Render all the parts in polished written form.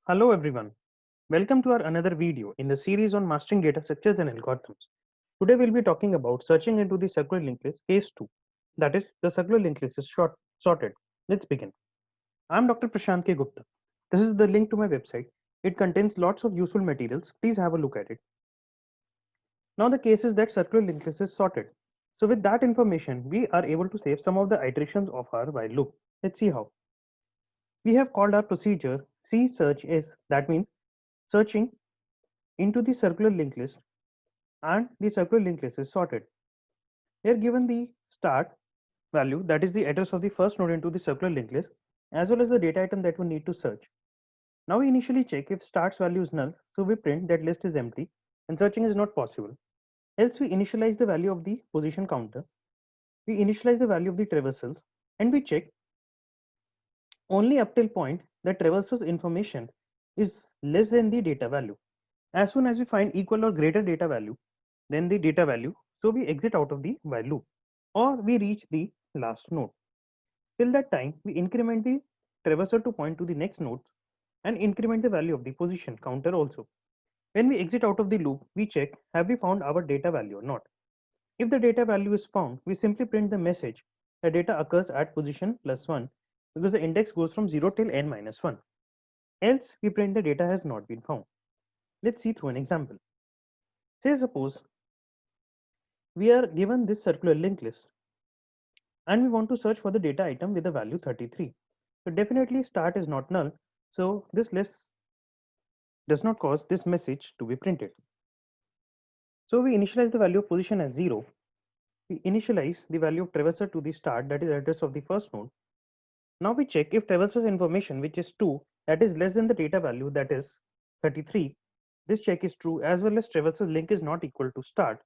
Hello everyone. Welcome to our another video in the series on mastering data structures and algorithms. Today we'll be talking about searching into the circular linked list case 2. That is, the circular linked list is sorted. Let's begin. I'm Dr. Prashant K. Gupta. This is the link to my website. It contains lots of useful materials. Please have a look at it. Now the case is that circular linked list is sorted. So with that information, we are able to save some of the iterations of our while loop. Let's see how. We have called our procedure C search is, that means searching into the circular linked list, and the circular linked list is sorted. Here given the start value, that is the address of the first node into the circular linked list, as well as the data item that we need to search. Now we initially check if start's value is null, so we print that list is empty and searching is not possible. Else we initialize the value of the position counter, we initialize the value of the traversals, and we check only up till point that traversals information is less than the data value. As soon as we find equal or greater data value than the data value, so we exit out of the while loop or we reach the last node. Till that time, we increment the traversal to point to the next node and increment the value of the position counter also. When we exit out of the loop, we check have we found our data value or not. If the data value is found, we simply print the message the data occurs at position +1 because the index goes from 0 till n minus 1. Else, we print the data has not been found. Let's see through an example. Say suppose we are given this circular linked list and we want to search for the data item with the value 33. So definitely start is not null. So this list does not cause this message to be printed. So we initialize the value of position as 0. We initialize the value of traversal to the start, that is address of the first node. Now we check if traversal information, which is 2, that is less than the data value, that is 33. This check is true, as well as traversal link is not equal to start.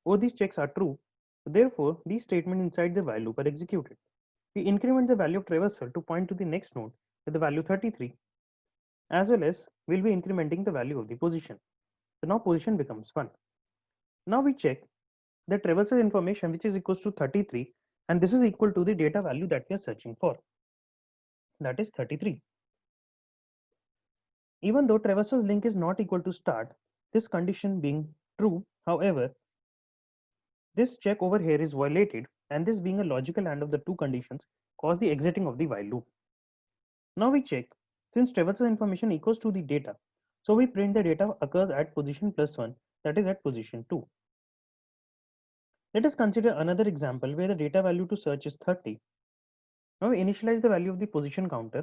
Both these checks are true. Therefore, these statements inside the while loop are executed. We increment the value of traversal to point to the next node with the value 33, as well as we'll be incrementing the value of the position. So now position becomes 1. Now we check the traversal information, which is equals to 33, and this is equal to the data value that we are searching for, that is 33. Even though traversal link is not equal to start, this condition being true, however, this check over here is violated, and this being a logical AND of the two conditions cause the exiting of the while loop. Now we check, since traversal information equals to the data, so we print the data occurs at position +1, that is at position 2. Let us consider another example where the data value to search is 30. Now we initialize the value of the position counter.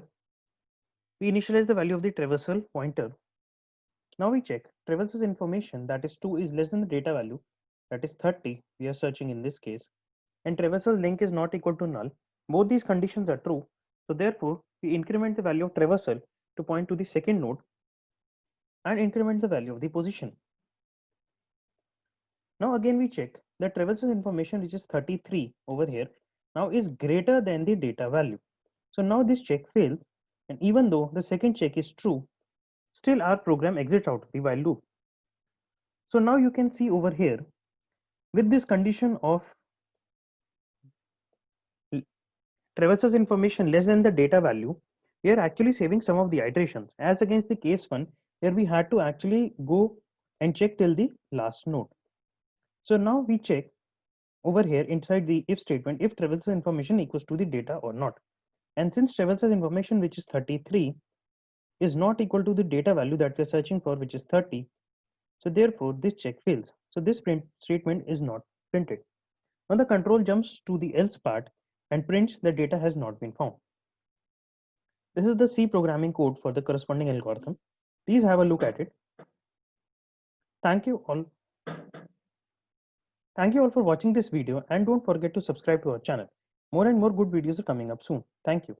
We initialize the value of the traversal pointer. Now we check traversal information, that is 2 is less than the data value, that is 30, we are searching in this case, and traversal link is not equal to null. Both these conditions are true. So therefore, we increment the value of traversal to point to the second node and increment the value of the position. Now again we check the traversal information, which is 33 over here, now is greater than the data value. So now this check fails, and even though the second check is true, still our program exits out of the while loop. So now you can see over here, with this condition of traversal information less than the data value, we are actually saving some of the iterations, as against the case 1 where we had to actually go and check till the last node. So now we check over here inside the if statement if traversal information equals to the data or not. And since traversal information, which is 33, is not equal to the data value that we are searching for, which is 30, so therefore this check fails. So this print statement is not printed. Now the control jumps to the else part and prints the data has not been found. This is the C programming code for the corresponding algorithm. Please have a look at it. Thank you all. Thank you all for watching this video, and don't forget to subscribe to our channel. More and more good videos are coming up soon. Thank you.